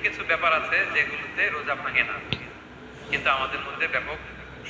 কিছু ব্যাপার আছে যেগুলোতে রোজা ভাঙে না, কিন্তু আমাদের মধ্যে ব্যাপক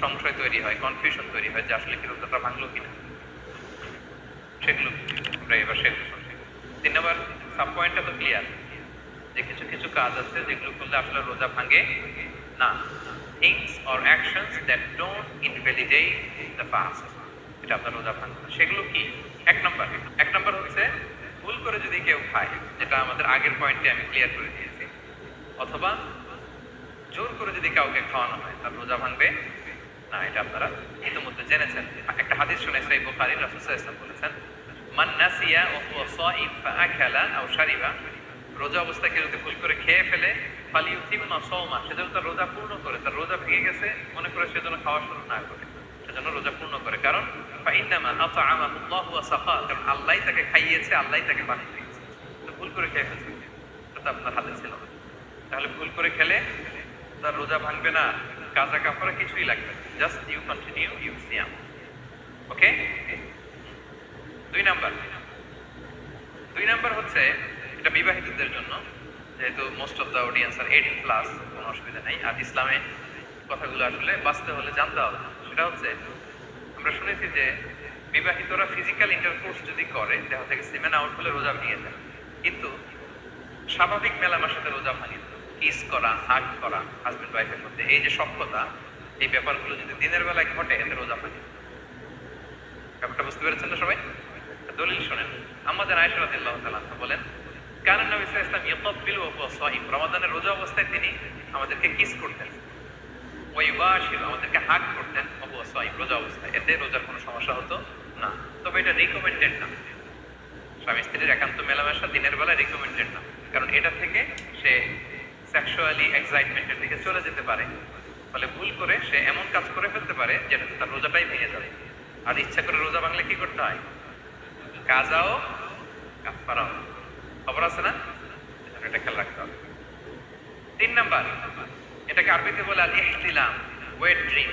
সংশয় তৈরি হয়, কনফিউশন তৈরি হয় যে আসলে কি রোজাটা ভাঙলো কিনা। সেগুলো আমরা এবার সেগুলো শুনছি। 3 নম্বর সাব পয়েন্টটা তো ক্লিয়ার যে কিছু কিছু কাজ আছে যেগুলো করলে আসলে রোজা ভাঙে না। Things or actions that don't invalidate the fast, এটা আপনার রোজা ভাঙে না। সেগুলো কি? এক নম্বর হচ্ছে ভুল করে যদি কেউ খায়, যেটা আমাদের আগের পয়েন্টে আমি ক্লিয়ার করে দিয়েছি, অথবা জোর করে যদি কাউকে খাওয়ানো হয় তার রোজা ভাঙবে না, এটা আপনারা ইতিমধ্যে জেনেছেন। একটা হাদিস শুনে সহিহ বুখারী, রাসূল সাল্লাল্লাহু আলাইহি ওয়াসাল্লাম বলেছেন, মান নাসিয়া ওয়া হুয়া সাইম ফাআকালা আও শারিবা, রোজা অবস্থায় কেউ যদি ভুল করে খেয়ে ফেলে, ফালিউতিম্মা সাওমা, সে যেন তার রোজা পূর্ণ করে, তার রোজা ভেঙে গেছে মনে করে সে যেন খাওয়া শুরু না করে, সেজন্য রোজা পূর্ণ করে। কারণ ফাইন্নামা আতআমাহুল্লাহু ওয়া সাকা, কারণ আল্লাহই তাকে খাইয়েছে, আল্লাহই তাকে পানি দিয়েছে। তো ভুল করে খেয়ে ফেলছে, এটা আপনার হাতে ছিল না। তাহলে ভুল করে খেলে তার রোজা ভাঙবে না, কাজা কাফারা কিছুই লাগবে না, জাস্ট ইউ কন্টিনিউ ইউ সিয়াম। ওকে। দুই নাম্বার হচ্ছে, এটা বিবাহিতদের জন্য, যেহেতু মোস্ট অফ দ্য অডিয়েন্স আর 18+, কোনো অসুবিধা নেই। আর ইসলামে কথাগুলো আসলে বাঁচতে হলে জানতে হবে। সেটা হচ্ছে, আমরা শুনেছি যে বিবাহিতরা ফিজিক্যাল ইন্টারকোর্স যদি করে, দেহ থেকে সিমেন আউট হলে রোজা ভেঙে যায়, কিন্তু স্বাভাবিক মেলামেশাতে রোজা ভাঙে না। কিস করা, হাগ করা হাজবেন্ড ওয়াইফের মধ্যে, এই যে সখ্যতা, এই ব্যাপারগুলো যদি দিনের বেলায় ঘটে, এতে রোজা ভাঙে। ব্যাপারটা বুঝতে পেরেছেন না সবাই? দলিল শোনেন। আমাদের আয়েশা রাদিয়াল্লাহু তাআলা বলেন, কারণ নবী সাল্লাল্লাহু আলাইহি ওয়াসাল্লাম ইয়াকাব্বিলু ওয়া হুয়া সাইম, রমাদানের রোজা অবস্থায় তিনি আমাদেরকে কিস করতেন, ওয়া ইউবাশিরু, আমাদেরকে হাগ করতেন, ওয়া হুয়া সাইম, রোজা অবস্থায়। এতে রোজার কোনো সমস্যা হতো না। তবে এটা রিকমেন্ডেড না, স্বামী স্ত্রীর একান্ত মেলামেশা দিনের বেলায় রিকমেন্ডেড না, কারণ এটা থেকে সে সেক্সুয়ালি এক্সাইটমেন্টের দিকে চলে যেতে পারে। ফলে ভুল করে সে এমন কাজ করে ফেলতে পারে যেটা তার রোজাটাই ভেঙে যাবে। আর ইচ্ছা করে রোজা ভাঙলে কি করতে হয়? কাজাও কাফারাও, খবর আছে না? এটা খেয়াল রাখতে হবে। 3 নাম্বার, এটাকে আরবিতে বলে আল ইহতিলাম, ওয়েট ড্রিম,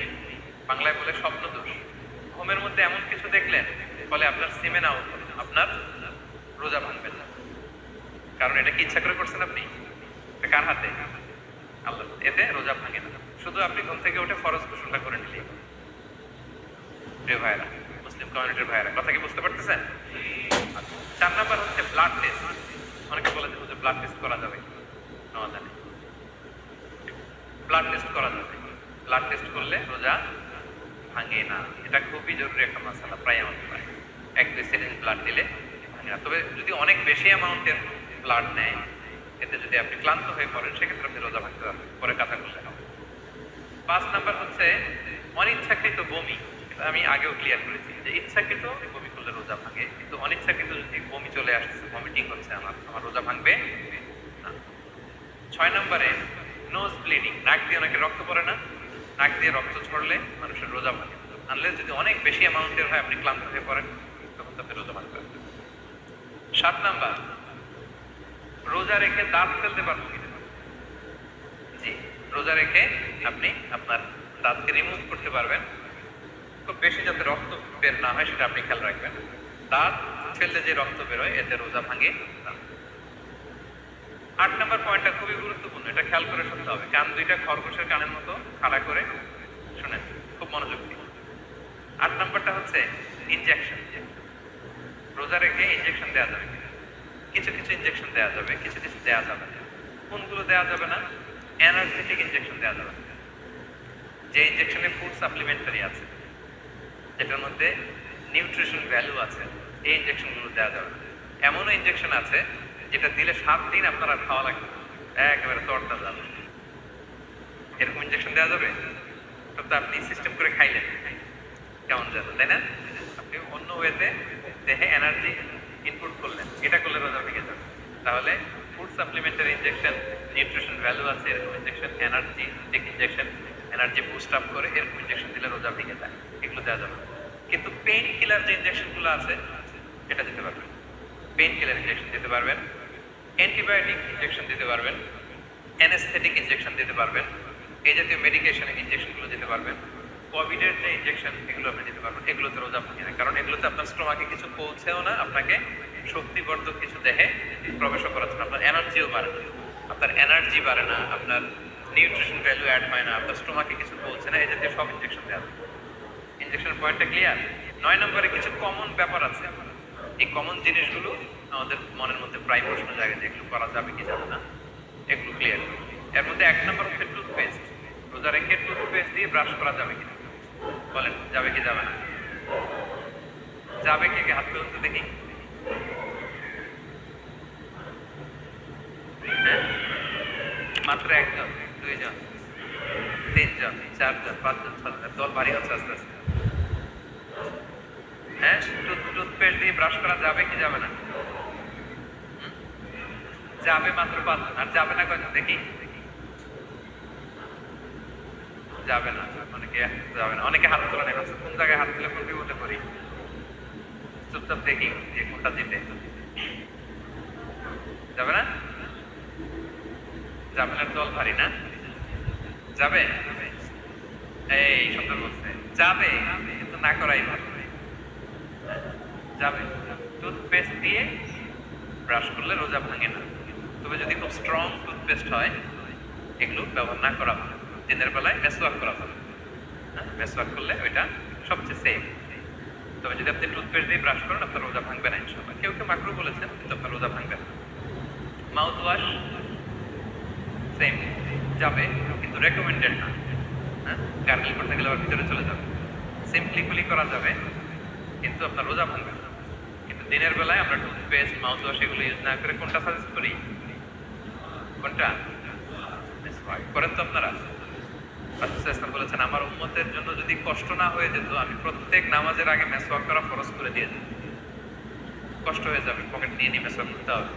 বাংলায় বলে স্বপ্ন দোষ। ঘুমের মধ্যে এমন কিছু দেখলেন ফলে আপনার সিমেন আউট হলো, আপনার রোজা ভাঙবেন না, কারণ এটা কি ইচ্ছা করে করছেন আপনি? এটা কার হাতে? আল্লাহ। এতে রোজা ভাঙে না। শুধু আপনি ঘুম থেকে উঠে ফরজ গোসলটা করে নিলেই। প্রিয় ভাইরা, মুসলিম কমিউনিটির ভাইরা, কথা কি বুঝতে পারতেছেন? 4 নাম্বার হচ্ছে ব্লাড টেস্ট। অনেকে বলে যে ব্লাড টেস্ট করা যাবে রমাদানে। ব্লাড টেস্ট করা যাবে, ব্লাড টেস্ট করলে রোজা ভাঙে না। এটা খুবই জরুরি একটা মাসালা, প্রায় আমাদের পায় 1-2 সিরিঞ্জ ব্লাড দিলে ভাঙে না। তবে যদি অনেক বেশি অ্যামাউন্টের ব্লাড নেয়, এতে যদি আপনি ক্লান্ত হয়ে পড়েন, সেক্ষেত্রে আপনি রোজা ভাঙতে পারবেন, পরে কাঁথা করলে হবে। 5 নাম্বার হচ্ছে অনিচ্ছাকৃত বমি। আমি আগেও ক্লিয়ার করেছি যে ইচ্ছাকৃত বমি করলে রোজা ভাঙে, কিন্তু অনিচ্ছাকৃত যদি বমি চলে আসছে, ভমিটিং হচ্ছে, আমার রোজা ভাঙবে না। 6 নম্বরে নোজ ব্লিডিং, নাক দিয়ে অনেকে রক্ত পড়ে না, নাক দিয়ে রক্ত ঝরলে মানুষের রোজা ভাঙে, আনলেস যদি অনেক বেশি অ্যামাউন্টের হয়, আপনি ক্লান্ত হয়ে পড়েন, তখন তাতে রোজা ভাঙতে হবে। 7 নাম্বার, রোজা রেখে দাঁত ফেলতে পারবো কিনা? জি, রোজা রেখে আপনি আপনার দাঁতকে রিমুভ করতে পারবেন, খুব বেশি যাতে রক্ত বের না হয় সেটা আপনি খেয়াল রাখবেন। দাঁত ফেললে যে রক্ত বেরোয়, এতে রোজা ভাঙে না। 8 নম্বর পয়েন্টটা খুবই গুরুত্বপূর্ণ, এটা খেয়াল করে শুনতে হবে। কান দুইটা খরগোশের কানের মতো খাড়া করে শুনেন, খুব মনোযোগ দিন। 8 নম্বরটা হচ্ছে ইনজেকশন। রোজা রেখে ইনজেকশন দেওয়া যাবে কিনা? কিছু কিছু ইনজেকশন দেওয়া যাবে, কিছু কিছু দেওয়া যাবে না। কোনগুলো দেওয়া যাবে না? এনার্জেটিক ইনজেকশন দেওয়া যাবে না। যে ইনজেকশনে ফুড সাপ্লিমেন্টারি আছে, যেটার মধ্যে নিউট্রিশন ভ্যালু আছে, এই ইনজেকশনগুলো দেওয়া যাবে না। এমনও ইনজেকশন আছে যেটা দিলে 7 দিন আপনার আর খাওয়া লাগবে না, একেবারে তরটা যাবে, এরকম ইনজেকশন দেওয়া যাবে? তো আপনি সিস্টেম করে খাইলেন, কেমন যাবে, তাই না? আপনি অন্য ওয়েতে দেহে এনার্জি ইনপুট করলেন, এটা করলে রোজা ভেঙে যাবে। তাহলে food supplementary injection, nutrition value আছে এরকম injection, energy injection, energy boost up করে এরকম ইনজেকশন দিলে রোজা ভেঙে যায়, এগুলো দেওয়া যাবে। কিন্তু পেইন কিলার যে ইনজেকশনগুলো আছে, এটা দিতে পারবেন। পেইন কিলার ইনজেকশন দিতে পারবেন, অ্যান্টিবায়োটিক ইনজেকশন দিতে পারবেন, অ্যানেস্থেটিক ইনজেকশন দিতে পারবেন, এই জাতীয় মেডিকেশনের ইনজেকশনগুলো দিতে পারবেন। কোভিডের যে ইনজেকশন, এগুলো আপনি দিতে পারবেন। এগুলোতে রোজা ভাঙে না, কারণ এগুলোতে আপনার স্টোমাকে কিছু পৌঁছেও না, আপনাকে শক্তিবর্ধক কিছু দেহে প্রবেশও করাচ্ছে না, আপনার এনার্জিও বাড়ে। আপনার এনার্জি বাড়ে না, আপনার নিউট্রিশন ভ্যালু অ্যাড হয় না, আপনার স্টোমাকে কিছু বলছে না, এই জাতীয় সব ইনজেকশন দেওয়া হবে। ইনজেকশনের পয়েন্টটা ক্লিয়ার? 9 নম্বরে কিছু কমন ব্যাপার আছে। এই কমন জিনিসগুলো আমাদের মনের মধ্যে প্রায় প্রশ্ন জাগে যে এগুলো করা যাবে কি যাবে না, এগুলো ক্লিয়ার। এর মধ্যে 1 নম্বর হচ্ছে টুথপেস্ট। রোজা রেখে টুথপেস্ট দিয়ে ব্রাশ করা যাবে কিনা বলেন, যাবে কি যাবে না? যাবে, কে কে হাত তুলুন তো দেখি। হ্যাঁ, মাত্র 1 জন, 2 জন, 3 জন, 4 জন, 5 জন, 6 জন, দল ভারী হচ্ছে আস্তে আস্তে। হ্যাঁ, টুথপেস্ট দিয়ে ব্রাশ করা যাবে কি যাবে না? যাবে মাত্র 5 জন। আর যাবে না কয়জন দেখি? যাবে না, অনেকে যাবে না, অনেকে হাত তোলা নেই। কোন জায়গায় হাত তুলে কোন বিপদে করি? চুপচাপ দেখি যে কোনটা জিতে। যাবে না? যাবে না, দল ভারী না? যাবে? এই সুন্দর বলছে যাবে, কিন্তু না করাই ভালো। যাবে। টুথপেস্ট দিয়ে ব্রাশ করলে রোজা ভাঙে না, তবে যদি খুব স্ট্রং টুথপেস্ট হয় এগুলো ব্যবহার না করা ভালো। দিনের বেলায় মেসওয়াক করা ভালো। মেসওয়াক করলে ওইটা সবচেয়ে সেফ। তবে যদি আপনি টুথপেস্ট দিয়ে ব্রাশ করেন আপনার রোজা ভাঙবে না ইনশাআল্লাহ। কেউ কেউ মাকরু বলেছেন, কিন্তু আপনার রোজা ভাঙবে না। মাউথ ওয়াশ সেম, যাবে, কিন্তু রেকমেন্ডেড না। হ্যাঁ, গার্গল করতে গেলে আবার ভিতরে চলে যাবে। সিম্পলি কুলি করা যাবে, কিন্তু আপনার রোজা ভাঙবে না। কিন্তু দিনের বেলায় আমরা টুথপেস্ট, মাউথ ওয়াশ এগুলো ইউজ না করে কোনটা সাজেস্ট করি? কোনটা করেন তো আপনারা? রাসূল ইসলাম বলেছেন আমার উম্মতের জন্য যদি কষ্ট না হয়ে যেত আমি প্রত্যেক নামাজের আগে মেসওয়াক করা ফরজ করে দিয়ে দিতাম। কষ্ট হয়ে যাবে, পকেট নিয়ে নিয়ে মেসওয়াক করতে হবে।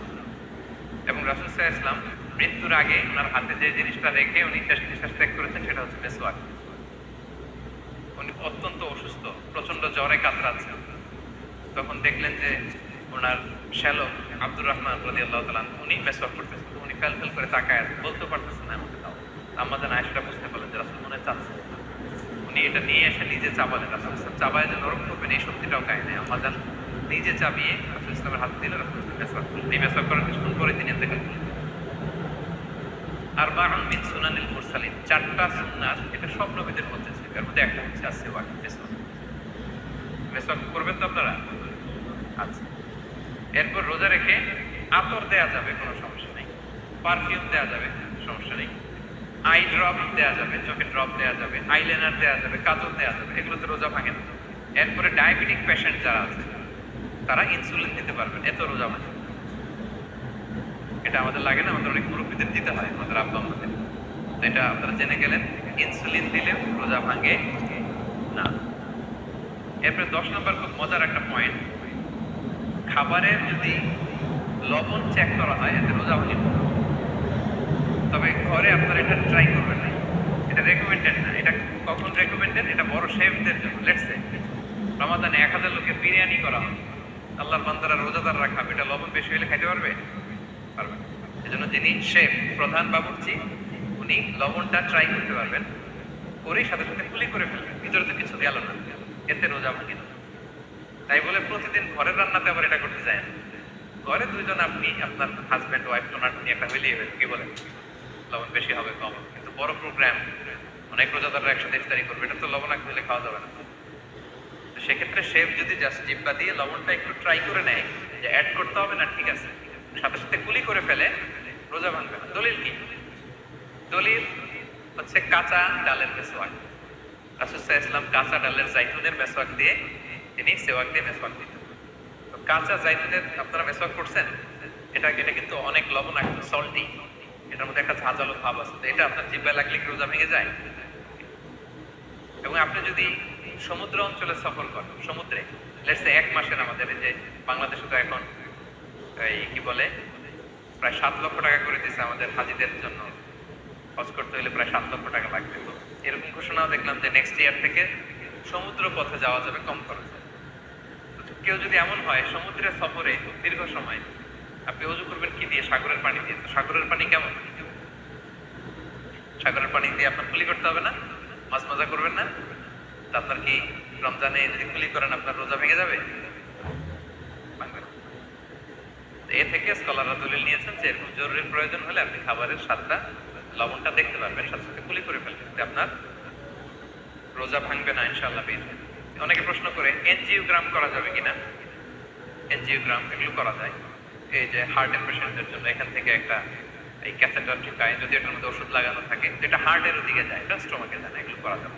এবং রাসূল ইসলাম মৃত্যুর আগে ওনার হাতে যে জিনিসটা রেখে উনি শেষ নিঃশ্বাস ত্যাগ করেছেন সেটা হচ্ছে মেসওয়াক। উনি অত্যন্ত অসুস্থ, প্রচন্ড জ্বরে কাতরাচ্ছেন। তখন দেখলেন যে ওনার শ্যালক আব্দুর রহমান রাদিয়াল্লাহু তাআলা উনি মেসওয়াক করতেছেন। উনি ফেল করে তাকায় বলতে পারতেছেন না আমাকে দাও। আমাদের আয়েশা বুঝতে পারলেন যে রাসূল মনে চাচ্ছে। উনি এটা নিয়ে এসে নিজে চাবালেন। রাসূল ইসলাম চাবায় যে নরম করবেন এই শক্তিটাও গায়ে নেই। আমাদের নিজে চাবিয়ে রাসূল ইসলামের হাত দিলে রাসূল মেসওয়াক করলেন। এই মেসওয়াক করার কিছুক্ষণ পরে তিনি ইন্তেকাল করলেন। আরবাউন মিন সুনানিল মুরসালিন, 4টা সুন্নাত, এটা সব নবীদের মধ্যে ছিল। এর মধ্যে একটা হচ্ছে আসওয়াক, মেসওয়াক। মেসওয়াক করবেন তো আপনারা? আচ্ছা। এরপর রোজা রেখে আতর দেয়া যাবে, কোনো সমস্যা নেই। পারফিউম দেয়া যাবে, সমস্যা নেই। আই ড্রপ দেয়া যাবে, চোখে ড্রপ দেয়া যাবে, আইলাইনার দেয়া যাবে, কাজল দেয়া যাবে, এগুলোতে রোজা ভাঙে না। এরপরে ডায়াবেটিক পেশেন্ট যারা আছে তারা ইনসুলিন দিতে পারবেন, এত রোজা ভাঙে। এটা আমাদের লাগে না, আমাদের অনেক মুরব্বীদের দিতে হয়, আমাদের আব্বা আমাদের। তো এটা আপনারা জেনে গেলেন, ইনসুলিন দিলে রোজা ভাঙে না। এরপরে 10 নম্বর খুব মজার একটা পয়েন্ট, খাবারের যদি লবণ চেক করা হয় এতে রোজা ভাঙে না। তবে ঘরে আপনারা এটা ট্রাই করবেন না, এটা রেকমেন্ডেড না। এটা কখন রেকমেন্ডেড? এটা বড় শেফদের জন্য। লেটস সে রমাদানে 1000 লোকের বিরিয়ানি করা হবে, আল্লাহর বান্দারা রোজাদাররা খাবে, এটা লবণ বেশি হলে খাইতে পারবে? পারবে না। এজন্য যিনি শেফ, প্রধান বাবুর্চি, উনি লবণটা ট্রাই করতে পারবেন, করে সাথে সাথে কুলি করে ফেলবেন, ভিতরে তো কিছু গেল না, এতে রোজা ভাঙে না। তাই বলে প্রতিদিন ঘরের রান্নাতে আবার এটা করতে যায় না। ঘরে 2 জন, আপনি আপনার হাজব্যান্ড ওয়াইফ টোনাটুনি একটা হইলেই হবে, কি বলেন? লবণ বেশি হবে কম হবে। কিন্তু বড় প্রোগ্রাম, অনেক রোজাদাররা একসাথে ইফতারি করবে, এটা তো লবণাক্ত হলে খাওয়া যাবে না। তো সেক্ষেত্রে শেফ যদি জাস্ট জিব্বা দিয়ে লবণটা একটু ট্রাই করে নেয় যে অ্যাড করতে হবে না, ঠিক আছে, সাথে সাথে কুলি করে ফেলে, রোজা ভাঙবে না। দলিল কি? দলিল হচ্ছে কাঁচা ডালের মেসওয়াক। রাসূল সাল্লাল্লাহু আলাইহি ওয়াসাল্লাম কাঁচা ডালের জাইতুনের মেসওয়াক দিয়ে তিনি সেওয়াক দিয়ে মেসওয়াক দিতেন। তো কাঁচা জাইতুনের আপনারা মেসওয়াক করছেন, এটা কিন্তু অনেক লবণাক্ত, সল্টি, এটার মধ্যে একটা ঝাঁঝালো ভাব আছে। তো এটা আপনার জিহ্বায় লাগলে কি রোজা ভেঙে যায়? এবং আপনি যদি সমুদ্র অঞ্চলে সফর করেন, সমুদ্রে লেটস সে 1 মাসের, আমাদের এই যে বাংলাদেশে তো এখন এই কি বলে প্রায় 7 লক্ষ টাকা করে দিয়েছে আমাদের হাজিদের জন্য, হজ করতে হলে প্রায় 7 লক্ষ টাকা লাগবে। তো এরকম ঘোষণাও দেখলাম যে নেক্সট ইয়ার থেকে সমুদ্র পথে যাওয়া যাবে কম খরচে। কেউ যদি এমন হয় সমুদ্রের সফরে দীর্ঘ সময়, আপনি ওযু করবেন কি দিয়ে? সাগরের পানি দিয়ে। তো সাগরের পানি কেমন? সাগরের পানি দিয়ে আপনার কুলি করতে হবে না? মাছ মজা করবেন না? তা আপনার কি রমজানে যদি কুলি করেন আপনার রোজা ভেঙে যাবে? ভাঙবে না। এ থেকে স্কলাররা দলিল নিয়েছেন যে এরকম জরুরি প্রয়োজন হলে আপনি খাবারের স্বাদটা লবণটা দেখতে পারবেন, সাথে সাথে কুলি করে ফেলবেন, আপনার রোজা ভাঙবে না ইনশাআল্লাহ। অনেকে প্রশ্ন করে এনজিওগ্রাম করা যাবে কিনা। এনজিওগ্রাম এগুলো করা যায়, এই যে হার্টের পেশেন্টদের জন্য এখান থেকে একটা এই ক্যাথেটার ঢুকায়, যদি এটার মধ্যে ওষুধ লাগানো থাকে যেটা হার্টের ওদিকে যায়, এটা স্টোমাকে যায় না, এগুলো করা যাবে।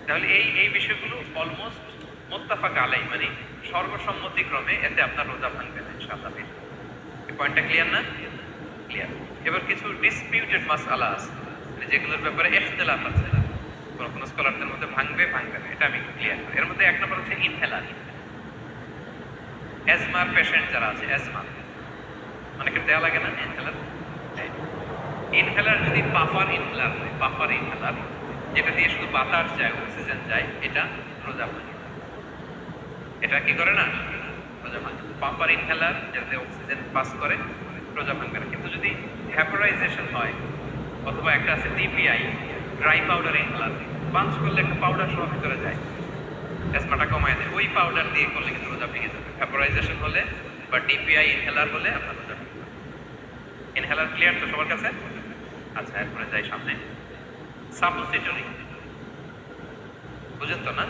তাহলে এই বিষয়গুলো অলমোস্ট মোত্তাফাক আলাই, মানে সর্বসম্মতিক্রমে এতে আপনার রোজা ভাঙবে না ইনশাআল্লাহ। এই পয়েন্টটা ক্লিয়ার না? ক্লিয়ার। এবার কিছু ডিসপিউটেড মাসআলা আছে, মানে যেগুলোর ব্যাপারে ইখতিলাফ আছে, কোন কোন স্কলারদের মধ্যে ভাঙবে ভাঙবে না, এটা আমি ক্লিয়ার করি। এর মধ্যে এক নম্বর হচ্ছে ইনহেলার। অ্যাজমার পেশেন্ট যারা আছে, অ্যাজমা অনেকের দেয়া লাগে না ইনহেলার। ইনহেলার যদি পাফার ইনহেলার হয়, পাফার ইনহেলার যেটা দিয়ে শুধু বাতাস যায়, অক্সিজেন যায়, এটা রোজা ভাঙে। এটা কি করে না? রোজা ভাঙে। পাফার ইনহেলার যেটাতে অক্সিজেন পাস করে, রোজা ভাঙবে না। কিন্তু যদি ভ্যাপোরাইজেশন হয়, অথবা একটা আছে DPI, dry powder inhaler, punch করলে একটা পাউডার সহ ভিতরে যায়, অ্যাজমাটা কমায় দেয়, ওই পাউডার দিয়ে করলে কিন্তু রোজা ভেঙে যাবে। ভ্যাপোরাইজেশন হলে বা ডিপিআই ইনহেলার হলে আপনার রোজা ভেঙে যাবে। ইনহেলার ক্লিয়ার তো সবার কাছে? আচ্ছা, এরপরে যাই সামনে। সাপোসিটরি বুঝেন তো না?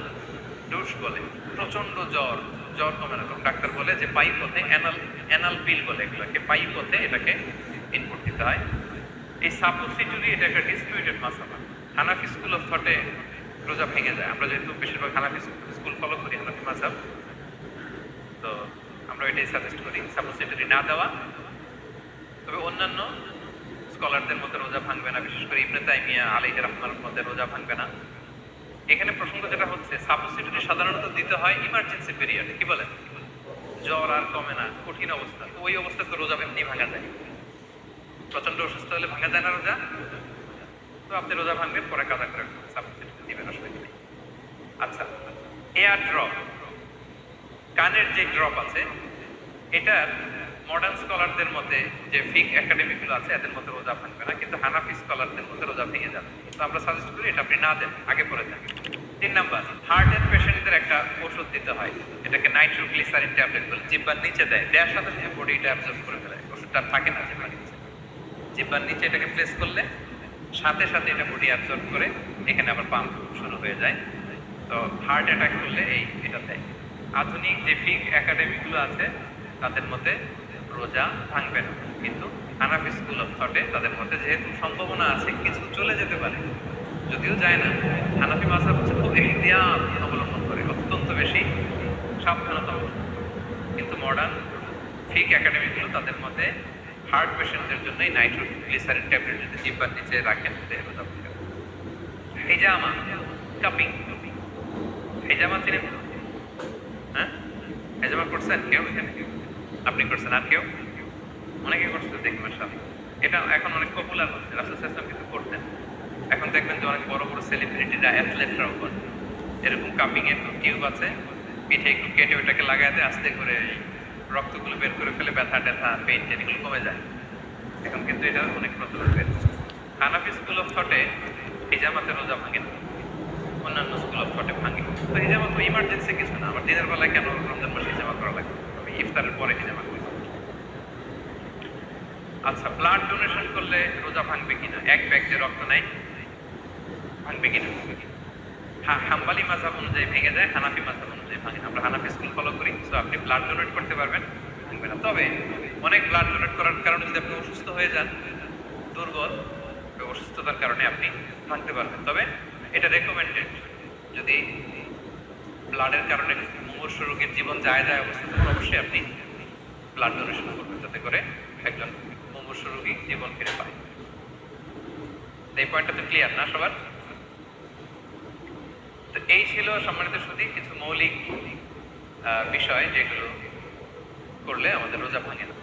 ডোজ বলে, প্রচন্ড জ্বর, জ্বর কমে না, ডাক্তার বলে যে পাই পথে অ্যানাল পিল বলে, এগুলোকে পাই পথে এটাকে ইনপুট দিতে হয়। এই সাপোসিটরি এটা একটা ডিসপিউটেড মাসালা। হানাফি স্কুল অফ থটে রোজা ভেঙে যায়। আমরা যেহেতু বেশিরভাগ হানাফি স্কুল ফলো করি, হানাফি মাযহাব, তো আমরা এটাই সাজেস্ট করি সাপোসিটরি না দেওয়া। তবে অন্যান্য স্কলারদের মধ্যে রোজা ভাঙবে না, বিশেষ করে ইবনে তাইমিয়া আলাইহি রাহমাতুল্লাহর মধ্যে রোজা ভাঙবে না। এখানে প্রসঙ্গ যেটা হচ্ছে, সাপোসিটরি সাধারণত দিতে হয় ইমার্জেন্সি পিরিয়ডে, কি বলেন, জ্বর আর কমে না, কঠিন অবস্থা, তো ওই অবস্থায় তো রোজা এমনি ভাঙা যায়। প্রচন্ড অসুস্থ হলে ভাঙা যায় না রোজা, তো আপনি রোজা ভাঙবেন, পরে কাজা করে সাপোসিটরি দিবেন, অসুবিধা নেই। আচ্ছা, এয়ার ড্রপ, কানের যে ড্রপ আছে, এটার মডার্ন স্কলারদের মধ্যে যে ফিক একাডেমিগুলো আছে এদের মধ্যে রোজা ভাঙবে না, কিন্তু হানাফি স্কলারদের মধ্যে রোজা ভেঙে যাবে। তো আমরা সাজেস্ট করি এটা আপনি না দেন, আগে পরে দেন। 3 নাম্বার, হার্টের পেশেন্টদের একটা ওষুধ দিতে হয়, এটাকে নাইট্রোগ্লিসারিন ট্যাবলেট বলে, জিহ্বার নিচে দেয়, দেওয়ার সাথে সাথে বডি এটা অ্যাবজর্ব করে ফেলে, ওষুধটা থাকে না জিহ্বার নিচে। জিহ্বার নিচে এটাকে প্লেস করলে সাথে সাথে এটা বডি অ্যাবজর্ব করে, এখানে আবার পাম্প শুরু হয়ে যায়। তো হার্ট অ্যাটাক করলে এটা দেয়। আধুনিক যে ফিক একাডেমিগুলো আছে তাদের মধ্যে রোজা ভাঙবে না, কিন্তু হানাফি স্কুল অফ থটে তাদের মধ্যে যেহেতু সম্ভাবনা আছে কিছু চলে যেতে পারে, যদিও যায় না, হানাফি মাযহাব হচ্ছে খুব ইহতিয়াত অবলম্বন করে, অত্যন্ত বেশি সাবধানতা অবলম্বন করে। কিন্তু মডার্ন ফিক একাডেমিগুলো তাদের মধ্যে হার্ট পেশেন্টদের জন্য নাইট্রোগ্লিসারিন ট্যাবলেট যদি জিহ্বার নিচে রাখেন রোজা ভাঙবে না। হেজামা, কাপিং, হেজামা চিনেন? হ্যাঁ, হেজামা করছেন কেউ এখানে? আপনি করছেন, আর কেউ? অনেকে করছে দেখবেন সাথে। এটা এখন অনেক পপুলার হচ্ছে, রাসূল সাল্লাল্লাহু আলাইহি ওয়াসাল্লাম কিন্তু করতেন। এখন দেখবেন যে অনেক বড় বড় সেলিব্রিটিরা, অ্যাথলেটরাও করে। এরকম কাপিং এর টিউব আছে, পিঠে একটু কেটে ওটাকে লাগায় দেয়, আস্তে করে রক্তগুলো বের করে ফেলে, ব্যথা ট্যাথা পেইন এগুলো কমে যায়। এখন কিন্তু এটা অনেক প্রচলন হয়েছে। হানাফি স্কুল অফ থটে হিজামাতে রোজা ভাঙে না, অন্যান্য স্কুল অফ থটে ভাঙে। তো হিজামা তো ইমার্জেন্সি কিছু না, আমার দিনের বেলায় কেন রমজান মাসে হিজামা করা লাগে? আমি ইফতারের পরে হিজামা করি। আচ্ছা, ব্লাড ডোনেশন করলে রোজা ভাঙবে কিনা? এক ব্যাগ যে রক্ত নেয় ভাঙবে কিনা? হ্যাঁ, হাম্বলি মাযহাব অনুযায়ী ভেঙে যায়, হানাফি মাযহাব অনুযায়ী ভাঙে না। আমরা হানাফি স্কুল ফলো করি, তো আপনি ব্লাড ডোনেট করতে পারবেন, ভাঙবে না। তবে অনেক ব্লাড ডোনেট করার কারণে যদি আপনি অসুস্থ হয়ে যান, দুর্বল, অসুস্থতার কারণে আপনি ভাঙতে পারবেন। তবে এটা রেকমেন্ডেড, যদি ব্লাডের কারণে মুমূর্ষু রোগীর জীবন যায় অবস্থা, তখন অবশ্যই আপনি ব্লাড ডোনেশন করবেন, যাতে করে একজন মুমূর্ষু রোগী জীবন ফিরে পায়। এই পয়েন্টটা তো ক্লিয়ার না সবার? তো এই ছিল সম্মানিত সুধী কিছু মৌলিক বিষয় যেগুলো করলে আমাদের রোজা ভাঙে না।